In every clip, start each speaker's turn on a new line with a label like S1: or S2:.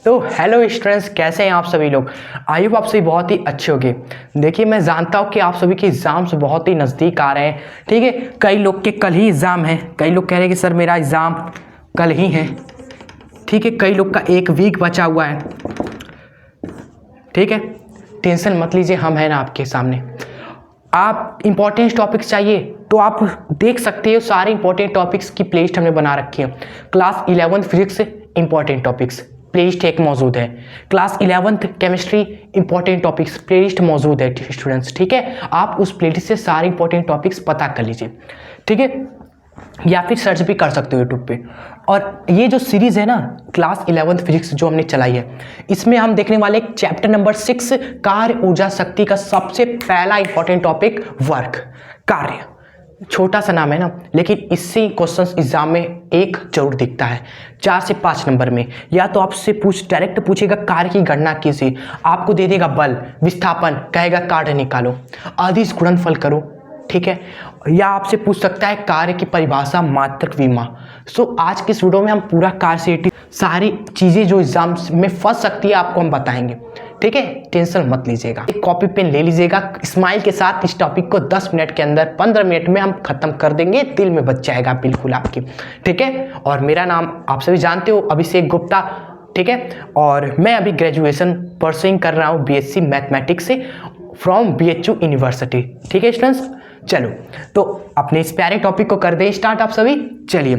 S1: तो hello students, कैसे हैं आप सभी लोग। आई होप आप सभी बहुत ही अच्छे होंगे। देखिए, मैं जानता हूँ कि आप सभी के एग्ज़ाम्स बहुत ही नज़दीक आ रहे हैं। ठीक है, कई लोग के कल ही एग्ज़ाम है, कई लोग कह रहे हैं कि सर मेरा एग्ज़ाम कल ही है। ठीक है, कई लोग का एक वीक बचा हुआ है। ठीक है, टेंशन मत लीजिए, हम हैं ना आपके सामने। आप इंपॉर्टेंट टॉपिक्स चाहिए तो आप देख सकते हो, सारे इंपॉर्टेंट टॉपिक्स की प्लेलिस्ट हमने बना रखी है। Class 11th physics important topics playlist एक मौजूद है। Class 11th chemistry important topics playlist मौजूद है स्टूडेंट्स। ठीक है, आप उस प्लेलिस्ट से सारे इंपॉर्टेंट टॉपिक्स पता कर लीजिए। ठीक है, या फिर सर्च भी कर सकते हो यूट्यूब पे। और ये जो सीरीज़ है ना क्लास 11th फिजिक्स जो हमने चलाई है, इसमें हम देखने वाले चैप्टर नंबर 6 कार्य ऊर्जा शक्ति का सबसे पहला इंपॉर्टेंट टॉपिक वर्क कार्य। छोटा सा नाम है ना, लेकिन इससे क्वेश्चंस एग्जाम में एक जरूर दिखता है 4 से 5 नंबर में। या तो आपसे डायरेक्ट पूछेगा कार्य की गणना कीजिए, आपको दे देगा बल विस्थापन, कहेगा कार्य निकालो, अदिश गुणनफल करो। ठीक है, या आपसे पूछ सकता है कार्य की परिभाषा मात्रक विमा। सो आज के इस वीडियो में हम पूरा कार्य से सारी चीज़ें जो एग्जाम में फंस सकती है आपको हम बताएंगे। ठीक है, टेंशन मत लीजिएगा, एक कॉपी पेन ले लीजिएगा स्माइल के साथ। इस टॉपिक को 10 मिनट के अंदर 15 मिनट में हम खत्म कर देंगे, दिल में बच जाएगा बिल्कुल आपके। ठीक है, और मेरा नाम आप सभी जानते हो, अभिषेक गुप्ता। ठीक है, और मैं अभी ग्रेजुएशन परसुइंग कर रहा हूँ बीएससी मैथमेटिक्स से फ्रॉम बीएचयू यूनिवर्सिटी। ठीक है स्टूडेंट्स, चलो तो अपने इस प्यारे टॉपिक को कर दें स्टार्ट आप सभी। चलिए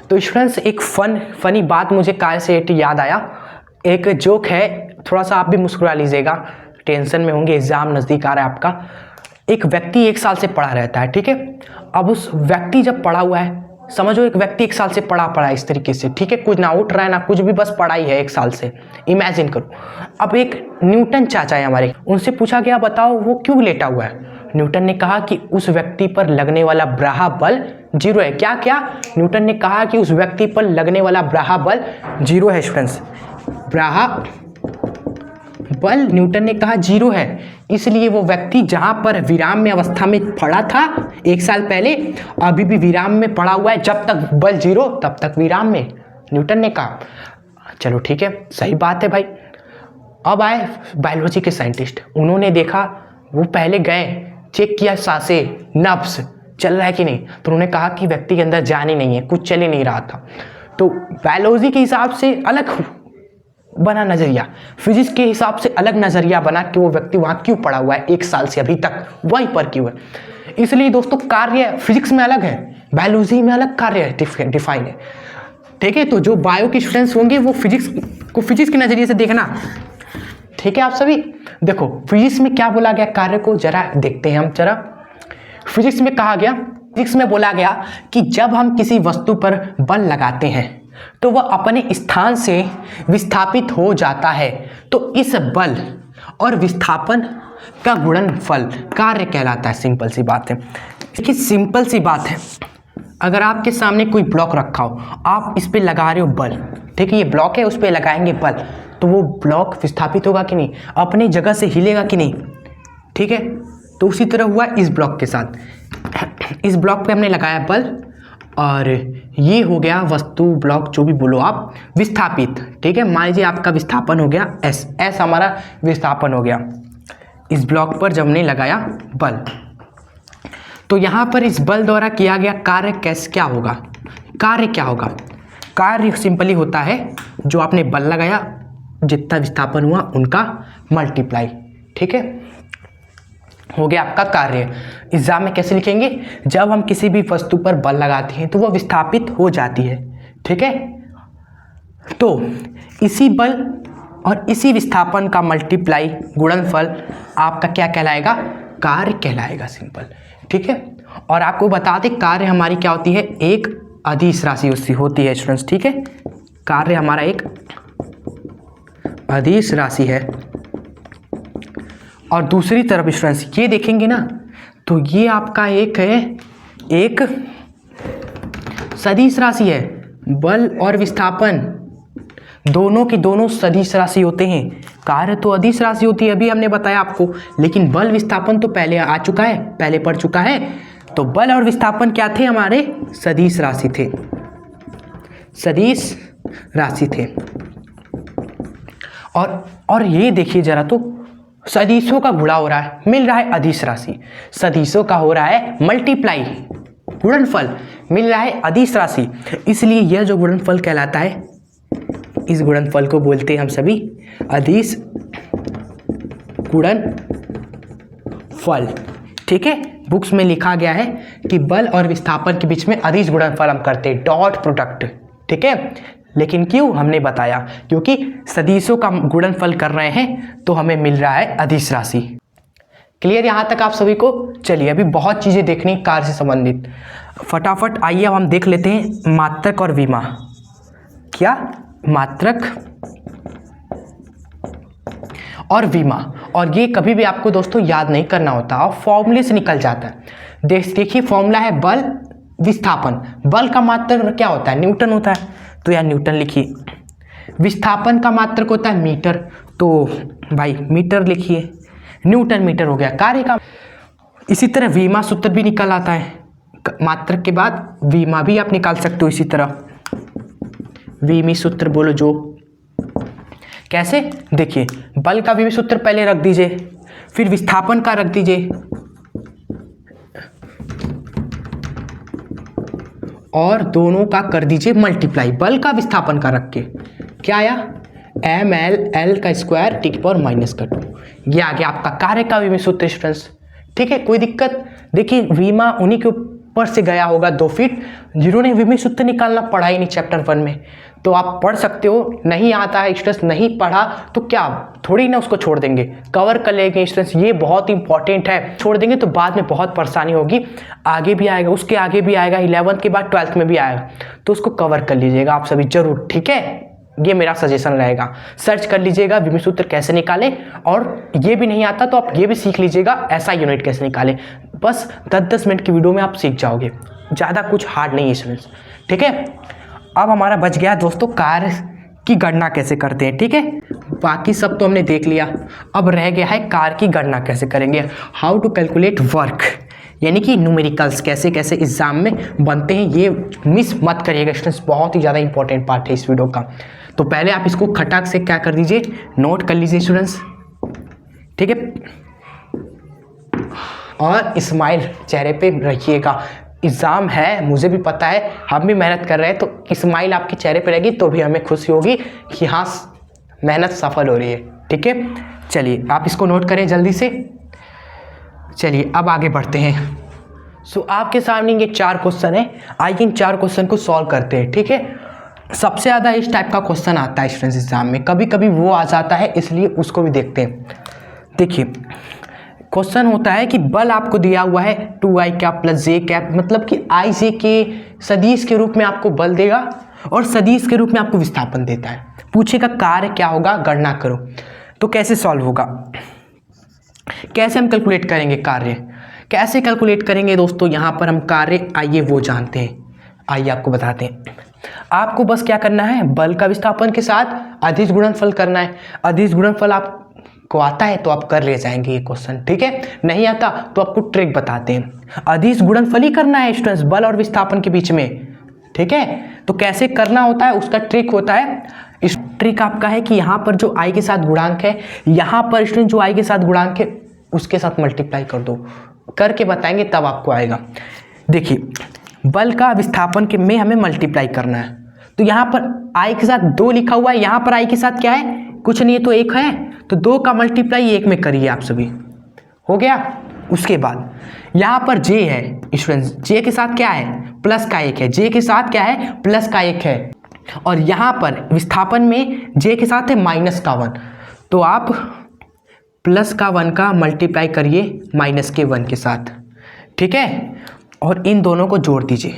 S1: तो स्टूडेंट्स, एक फनी बात मुझे कार्य से याद आया। एक जोक है, थोड़ा सा आप भी मुस्कुरा लीजिएगा, टेंशन में होंगे, एग्जाम नज़दीक आ रहा है आपका। एक व्यक्ति 1 साल से पढ़ा रहता है। ठीक है, अब उस व्यक्ति जब पढ़ा हुआ है, समझो एक व्यक्ति 1 साल से पढ़ा इस तरीके से। ठीक है, कुछ ना उठ रहा है ना कुछ भी, बस पढ़ाई है 1 साल से, इमेजिन करो। अब एक न्यूटन चाचा है हमारे, उनसे पूछा गया बताओ वो क्यों लेटा हुआ है। न्यूटन ने कहा कि उस व्यक्ति पर लगने वाला ब्राहा बल 0 है। क्या न्यूटन ने कहा कि उस व्यक्ति पर लगने वाला ब्राहा बल 0 है स्टूडेंट्स। ब्राहा बल न्यूटन ने कहा 0 है, इसलिए वो व्यक्ति जहां पर विराम में अवस्था में पड़ा था 1 साल पहले, अभी भी विराम में पड़ा हुआ है। जब तक बल 0 तब तक विराम में, न्यूटन ने कहा। चलो ठीक है, सही बात है भाई। अब आए बायोलॉजी के साइंटिस्ट, उन्होंने देखा, वो पहले गए चेक किया सांसें, नब्स चल रहा है कि नहीं, तो उन्होंने कहा कि व्यक्ति के अंदर जान ही नहीं है, कुछ चल ही नहीं रहा था। तो बायोलॉजी के हिसाब से अलग बना नज़रिया, फिजिक्स के हिसाब से अलग नज़रिया बना कि वो व्यक्ति वहाँ क्यों पड़ा हुआ है 1 साल से अभी तक वहीं पर क्यों है। इसलिए दोस्तों कार्य फिजिक्स में अलग है, बायोलॉजी में अलग कार्य डिफाइन है। ठीक है, तो जो बायो के स्टूडेंट्स होंगे वो फिजिक्स को फिजिक्स के नज़रिए से देखना। ठीक है, आप सभी देखो फिजिक्स में क्या बोला गया, कार्य को जरा देखते हैं हम। जरा फिजिक्स में बोला गया कि जब हम किसी वस्तु पर बल लगाते हैं तो वह अपने स्थान से विस्थापित हो जाता है, तो इस बल और विस्थापन का गुणनफल कार्य कहलाता है। सिंपल सी बात है, देखिए सिंपल सी बात है। अगर आपके सामने कोई ब्लॉक रखा हो, आप इस पे लगा रहे हो बल, ठीक है, ये ब्लॉक है, उस पे लगाएंगे बल, तो वो ब्लॉक विस्थापित होगा कि नहीं, अपनी जगह से हिलेगा कि नहीं। ठीक है, तो उसी तरह हुआ इस ब्लॉक के साथ। इस ब्लॉक पे हमने लगाया बल और ये हो गया वस्तु ब्लॉक जो भी बोलो आप, विस्थापित। ठीक है, मान लीजिए आपका विस्थापन हो गया एस हमारा विस्थापन हो गया इस ब्लॉक पर जब हमने लगाया बल। तो यहाँ पर इस बल द्वारा किया गया कार्य क्या होगा, कार्य सिंपली होता है जो आपने बल लगाया, जितना विस्थापन हुआ उनका मल्टीप्लाई। ठीक है, हो गया आपका कार्य। एग्जाम में कैसे लिखेंगे, जब हम किसी भी वस्तु पर बल लगाते हैं तो वह विस्थापित हो जाती है। ठीक है, तो इसी बल और इसी विस्थापन का मल्टीप्लाई गुणनफल आपका क्या कहलाएगा, कार्य कहलाएगा, सिंपल। ठीक है, और आपको बता दें कार्य हमारी क्या होती है, एक अदिश राशि होती है स्टूडेंट्स। ठीक है, कार्य हमारा एक अदिश राशि है। और दूसरी तरफ स्टूडेंट्स ये देखेंगे ना, तो ये आपका एक सदिश राशि है। बल और विस्थापन दोनों की दोनों सदिश राशि होते हैं। कार्य तो अदिश राशि होती है, अभी हमने बताया आपको, लेकिन बल विस्थापन तो पहले आ चुका है, पहले पढ़ चुका है। तो बल और विस्थापन क्या थे, हमारे सदिश राशि थे। सदिश राशि थे। और ये देखिए जरा, तो सदिशों का गुणा हो रहा है, मिल रहा है अदिश राशि। सदिशों का हो रहा है मल्टीप्लाई, गुणनफल, मिल रहा है अदिश राशि। इसलिए यह जो गुणनफल कहलाता है, इस गुणनफल को बोलते हैं हम सभी अदिश गुणनफल। ठीक है, बुक्स में लिखा गया है कि बल और विस्थापन के बीच में अदिश गुणनफल हम करते हैं, डॉट प्रोडक्ट। ठीक है, लेकिन क्यों, हमने बताया क्योंकि सदिशों का गुणनफल कर रहे हैं तो हमें मिल रहा है अदिश राशि। क्लियर यहाँ तक आप सभी को? चलिए, अभी बहुत चीजें देखनी कार्य से संबंधित, फटाफट आइए अब हम देख लेते हैं मात्रक और विमा। क्या? मात्रक और विमा। और ये कभी भी आपको दोस्तों याद नहीं करना होता और फॉर्मूले से निकल जाता है। देखिए फॉर्मूला है बल विस्थापन। बल का मात्रक क्या होता है? न्यूटन होता है, तो यार न्यूटन लिखिए। विस्थापन का मात्रक होता है मीटर, तो भाई मीटर लिखिए, न्यूटन मीटर हो गया कार्य का। इसी तरह विमा सूत्र भी निकल आता है, मात्रक के बाद विमा भी आप निकाल सकते हो। इसी तरह विमी सूत्र बोलो जो, कैसे? देखिए बल का विमी सूत्र पहले रख दीजिए, फिर विस्थापन का रख दीजिए, और दोनों का कर दीजिए मल्टीप्लाई, बल का विस्थापन का रख के। क्या आया? ml का स्क्वायर टी की पावर -2। ये आ गया आपका कार्य का विमी सूत्र स्टूडेंट्स। ठीक है, कोई दिक्कत? देखिए विमा उन्हीं के ऊपर से गया होगा 2 फीट, जिन्होंने विमी सूत्र निकालना पढ़ा ही नहीं चैप्टर 1 में, तो आप पढ़ सकते हो। नहीं आता है स्टूडेंट्स, नहीं पढ़ा तो क्या थोड़ी ना उसको छोड़ देंगे, कवर कर लेंगे स्टूडेंट्स। ये बहुत इंपॉर्टेंट है, छोड़ देंगे तो बाद में बहुत परेशानी होगी। आगे भी आएगा, उसके आगे भी आएगा, 11th के बाद 12th में भी आएगा, तो उसको कवर कर लीजिएगा आप सभी जरूर। ठीक है, ये मेरा सजेशन रहेगा। सर्च कर लीजिएगा विमी सूत्र कैसे निकालें, और ये भी नहीं आता तो आप ये भी सीख लीजिएगा SI यूनिट कैसे निकालें। बस 10-10 मिनट की वीडियो में आप सीख जाओगे, ज़्यादा कुछ हार्ड नहीं है स्टूडेंट्स। ठीक है, अब हमारा बच गया दोस्तों कार्य की गणना कैसे करते हैं। ठीक है, बाकी सब तो हमने देख लिया, अब रह गया है कार्य की गणना कैसे करेंगे, हाउ टू कैलकुलेट वर्क, यानी कि न्यूमेरिकल्स कैसे कैसे एग्जाम में बनते हैं। ये मिस मत करिएगा स्टूडेंट्स, बहुत ही ज़्यादा इंपॉर्टेंट पार्ट है इस वीडियो का। तो पहले आप इसको खटाक से क्या कर दीजिए, नोट कर लीजिए स्टूडेंट्स। ठीक है, और स्माइल चेहरे पे रखिएगा। एग्ज़ाम है, मुझे भी पता है, हम भी मेहनत कर रहे हैं, तो स्माइल आपके चेहरे पे रहेगी तो भी हमें खुशी होगी कि हाँ मेहनत सफल हो रही है। ठीक है, चलिए आप इसको नोट करें जल्दी से। चलिए अब आगे बढ़ते हैं। सो आपके सामने ये 4 क्वेश्चन है, आइए इन 4 क्वेश्चन को सॉल्व करते हैं। ठीक है, सबसे ज़्यादा इस टाइप का क्वेश्चन आता है स्टूडेंट्स एग्जाम में, कभी कभी वो आ जाता है, इसलिए उसको भी देखते हैं। देखिए क्वेश्चन होता है कि बल आपको दिया हुआ है 2i cap plus j cap, मतलब कि i j के सदिश के रूप में आपको बल देगा और सदिश के रूप में आपको विस्थापन देता है। पूछेगा कार्य क्या होगा, गणना करो। तो कैसे सॉल्व होगा, कैसे हम कैलकुलेट करेंगे कार्य, कैसे कैलकुलेट करेंगे दोस्तों। यहाँ पर हम कार्य आइए वो जानते हैं, आइए आपको बताते हैं। आपको बस क्या करना है, बल का विस्थापन के साथ अदिश गुणनफल करना है। अदिश गुणनफल आपको आता है तो आप कर ले जाएंगे ये क्वेश्चन। ठीक है, नहीं आता तो आपको ट्रिक बताते हैं। अदिश गुणनफल ही करना है स्टूडेंट्स, बल और विस्थापन के बीच में। ठीक है, तो कैसे करना होता है उसका ट्रिक होता है। इस ट्रिक आपका है कि यहाँ पर जो i के साथ गुणांक है, यहाँ पर स्टूडेंट जो i के साथ गुणांक है उसके साथ मल्टीप्लाई कर दो, करके बताएंगे तब आपको आएगा। देखिए बल का विस्थापन के में हमें मल्टीप्लाई करना है, तो यहाँ पर i के साथ 2 लिखा हुआ है, यहाँ पर i के साथ क्या है, कुछ नहीं है तो 1 है, तो 2 का मल्टीप्लाई 1 में करिए आप सभी, हो गया। उसके बाद यहाँ पर j है स्टूडेंट्स, j के साथ क्या है, प्लस का 1 है, j के साथ क्या है, प्लस का 1 है, और यहाँ पर विस्थापन में j के साथ है माइनस का 1, तो आप प्लस का 1 का मल्टीप्लाई करिए माइनस के 1 के साथ। ठीक है, और इन दोनों को जोड़ दीजिए।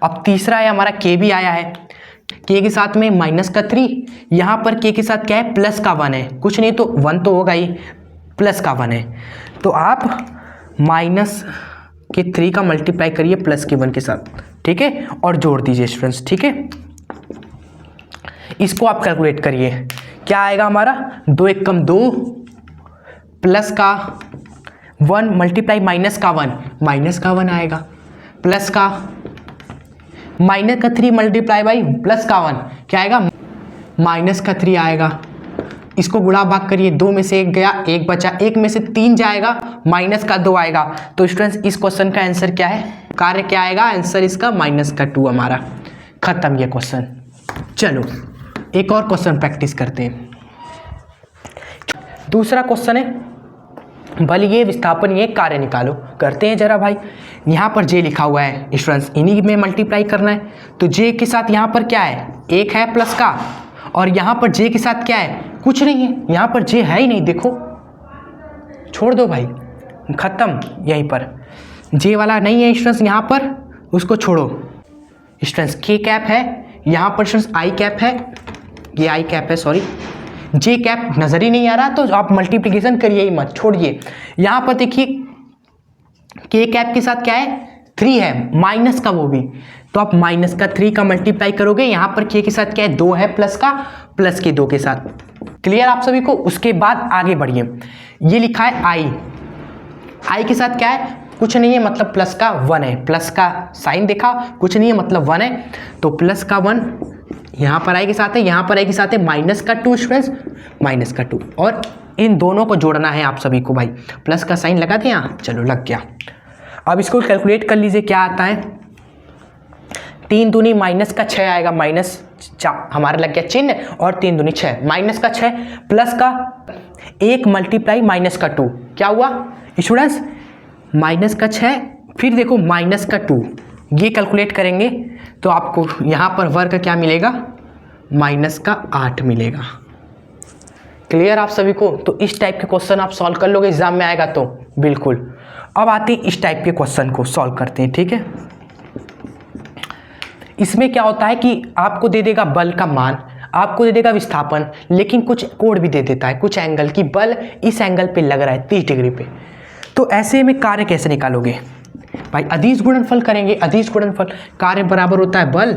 S1: अब तीसरा है हमारा k भी आया है, k के साथ में माइनस का 3, यहाँ पर k के साथ क्या है, प्लस का 1 है, कुछ नहीं तो 1 तो होगा ही, प्लस का 1 है, तो आप माइनस के 3 का मल्टीप्लाई करिए प्लस के 1 के साथ। ठीक है, और जोड़ दीजिए स्टूडेंट्स। ठीक है, इसको आप कैलकुलेट करिए, क्या आएगा हमारा, 2 1 कम 2 प्लस का 1 मल्टीप्लाई माइनस का 1 आएगा, प्लस का माइनस का 3 मल्टीप्लाई बाई प्लस का 1 क्या आएगा, माइनस का 3 आएगा। इसको गुणा भाग करिए, 2 में से 1 गया, 1 बचा, 1 में से 3 जाएगा, माइनस का 2 आएगा। तो स्टूडेंट्स इस क्वेश्चन का आंसर क्या है, कार्य क्या आएगा, आंसर इसका माइनस का 2 हमारा। खत्म ये क्वेश्चन। चलो एक और क्वेश्चन प्रैक्टिस करते हैं। दूसरा क्वेश्चन है बल ये विस्थापन ये कार्य निकालो। करते हैं जरा भाई। यहाँ पर जे लिखा हुआ है स्टूडेंट्स, इन्हीं में मल्टीप्लाई करना है। तो जे के साथ यहाँ पर क्या है, 1 है प्लस का, और यहाँ पर जे के साथ क्या है, कुछ नहीं है। यहाँ पर जे है ही नहीं, देखो, छोड़ दो भाई, खत्म। यहीं पर जे वाला नहीं है स्टूडेंट्स, यहाँ पर उसको छोड़ो। स्टूडेंट्स के कैप है, यहाँ पर स्टूडेंट्स आई कैप है, ये आई कैप है, सॉरी, जे कैप नजर ही नहीं आ रहा, तो आप मल्टीप्लिकेशन करिए ही मत, छोड़िए। यहाँ पर देखिए के कैप के साथ क्या है, 3 है, माइनस का वो भी, तो आप माइनस का 3 का मल्टीप्लाई करोगे। यहाँ पर के साथ क्या है, 2 है प्लस का, प्लस के 2 के साथ। क्लियर आप सभी को। उसके बाद आगे बढ़िए, ये लिखा है आई के साथ क्या है, कुछ नहीं है, मतलब प्लस का 1 है, प्लस का साइन देखा, कुछ नहीं है मतलब 1 है, तो प्लस का 1 यहाँ पर आई के साथ है, यहाँ पर आई के साथ है माइनस का 2 स्टूडेंट्स, माइनस का 2, और इन दोनों को जोड़ना है आप सभी को भाई। प्लस का साइन लगा दें यहाँ, चलो लग गया। अब इसको कैलकुलेट कर लीजिए क्या आता है, 3 दूनी माइनस का 6 आएगा, माइनस हमारा लग गया चिन्ह, और 3 दूनी 6, माइनस का 6 प्लस का 1 मल्टीप्लाई माइनस का 2 क्या हुआ स्टूडेंट्स, माइनस का 6, फिर देखो माइनस का 2, ये कैलकुलेट करेंगे तो आपको यहाँ पर वर्ग क्या मिलेगा, माइनस का 8 मिलेगा। क्लियर आप सभी को। तो इस टाइप के क्वेश्चन आप सॉल्व कर लोगे, एग्जाम में आएगा तो बिल्कुल। अब आते हैं इस टाइप के क्वेश्चन को सॉल्व करते हैं, ठीक है। इसमें क्या होता है कि आपको दे देगा बल का मान, आपको दे देगा विस्थापन, लेकिन कुछ कोण भी दे देता है, कुछ एंगल की बल इस एंगल पे लग रहा है 30 डिग्री पे। तो ऐसे में कार्य कैसे निकालोगे भाई, अदिश गुणनफल करेंगे। अदिश गुणनफल, कार्य बराबर होता है बल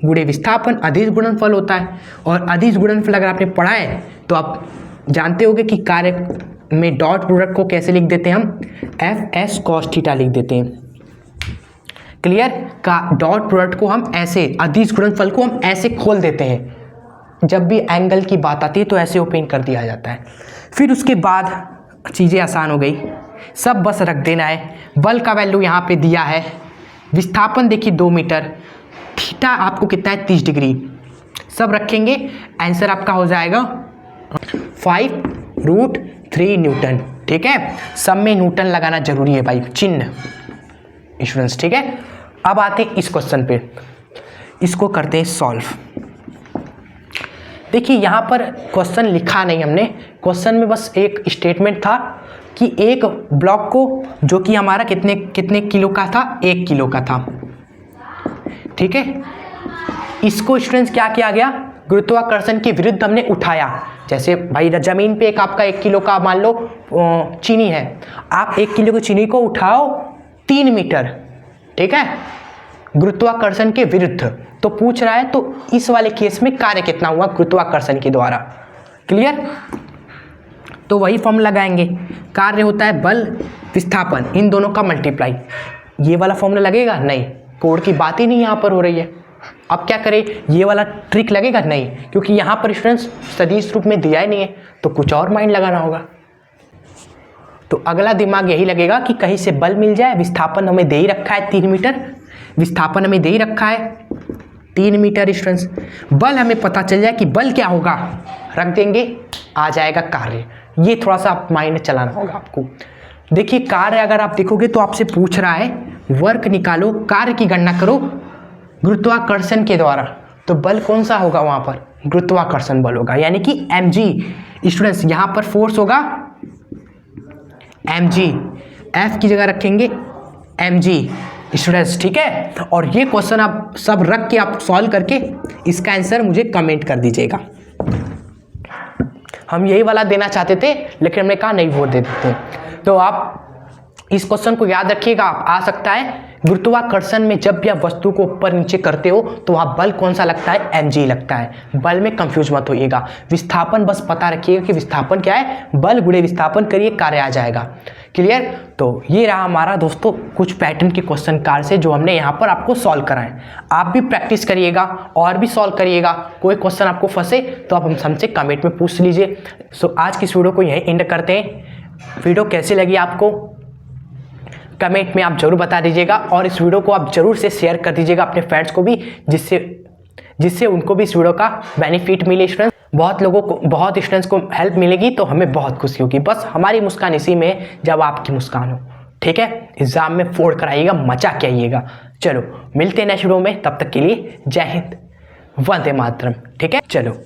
S1: गुणे विस्थापन, अदिश गुणनफल होता है। और अदिश गुणनफल अगर आपने पढ़ा है तो आप जानते होंगे कि कार्य में डॉट प्रोडक्ट को कैसे लिख देते हैं हम, एफ एस कॉस थीटा लिख देते हैं। क्लियर। का डॉट प्रोडक्ट को हम ऐसे, अदिश गुणनफल को हम ऐसे खोल देते हैं, जब भी एंगल की बात आती है तो ऐसे ओपन कर दिया जाता है। फिर उसके बाद चीज़ें आसान हो गई, सब बस रख देना है। बल का वैल्यू यहाँ पे दिया है, विस्थापन देखिए 2 मीटर, थीटा आपको कितना है 30 डिग्री, सब रखेंगे। आंसर आपका हो जाएगा 5√3 न्यूटन। ठीक है, सब में न्यूटन लगाना जरूरी है भाई, चिन्ह स्टूडेंट्स, ठीक है। अब आते हैं इस क्वेश्चन पे, इसको करते हैं सॉल्व। देखिए यहाँ पर क्वेश्चन लिखा नहीं हमने, क्वेश्चन में बस एक स्टेटमेंट था कि एक ब्लॉक को, जो कि हमारा कितने किलो का था, 1 किलो का था, ठीक है। इसको स्टूडेंट्स क्या किया गया, गुरुत्वाकर्षण के विरुद्ध हमने उठाया। जैसे भाई जमीन पे एक आपका 1 किलो का मान लो चीनी है, आप 1 किलो की चीनी को उठाओ 3 मीटर, ठीक है, गुरुत्वाकर्षण के विरुद्ध। तो पूछ रहा है तो इस वाले केस में कार्य कितना हुआ गुरुत्वाकर्षण के द्वारा। क्लियर। तो वही फॉर्मूला लगाएंगे, कार्य होता है बल विस्थापन, इन दोनों का मल्टीप्लाई। ये वाला फॉर्मूला लगेगा नहीं, कोड की बात ही नहीं यहाँ पर हो रही है। अब क्या करें, ये वाला ट्रिक लगेगा नहीं, क्योंकि यहाँ पर स्टूडेंट्स सदिश रूप में दिया ही नहीं है, तो कुछ और माइंड लगाना होगा। तो अगला दिमाग यही लगेगा कि कहीं से बल मिल जाए, विस्थापन हमें दे ही रखा है 3 मीटर, विस्थापन हमें दे ही रखा है 3 मीटर स्टूडेंट्स, बल हमें पता चल जाए कि बल क्या होगा, रख देंगे, आ जाएगा कार्य। ये थोड़ा सा आप माइंड चलाना होगा आपको। देखिए कार्य अगर आप देखोगे तो आपसे पूछ रहा है वर्क निकालो, कार्य की गणना करो गुरुत्वाकर्षण के द्वारा, तो बल कौन सा होगा वहाँ पर, गुरुत्वाकर्षण बल होगा, यानी कि mg। स्टूडेंट्स यहाँ पर फोर्स होगा mg, f की जगह रखेंगे mg स्टूडेंट्स, ठीक है। और ये क्वेश्चन आप सब रख के आप सॉल्व करके इसका आंसर मुझे कमेंट कर दीजिएगा। हम यही वाला देना चाहते थे लेकिन हमने कहा नहीं वो दे देते। तो आप इस क्वेश्चन को याद रखिएगा, आ सकता है गुरुत्वाकर्षण में जब भी आप वस्तु को ऊपर नीचे करते हो तो वहाँ बल कौन सा लगता है, mg लगता है। बल में कंफ्यूज मत होइएगा। विस्थापन बस पता रखिएगा कि विस्थापन क्या है, बल गुणे विस्थापन करिए, कार्य आ जाएगा। क्लियर। तो ये रहा हमारा दोस्तों कुछ पैटर्न के क्वेश्चन कार्ड से जो हमने यहाँ पर आपको सॉल्व कराएं। आप भी प्रैक्टिस करिएगा और भी सॉल्व करिएगा। कोई क्वेश्चन आपको फंसे तो आप हमसे कमेंट में पूछ लीजिए। सो आज की इस वीडियो को यहीं एंड करते हैं। वीडियो कैसी लगी आपको कमेंट में आप जरूर बता दीजिएगा, और इस वीडियो को आप जरूर से शेयर कर दीजिएगा अपने फ्रेंड्स को भी, जिससे उनको भी इस वीडियो का बेनिफिट मिले। स्टूडेंट्स बहुत लोगों को, बहुत स्टूडेंट्स को हेल्प मिलेगी तो हमें बहुत खुशी होगी। बस हमारी मुस्कान इसी में जब आपकी मुस्कान हो। ठीक है, एग्जाम में फोड़ कराइएगा, मचा के आइएगा। चलो मिलते हैं नेक्स्ट वीडियो में, तब तक के लिए जय हिंद, वंदे मातरम। ठीक है, चलो।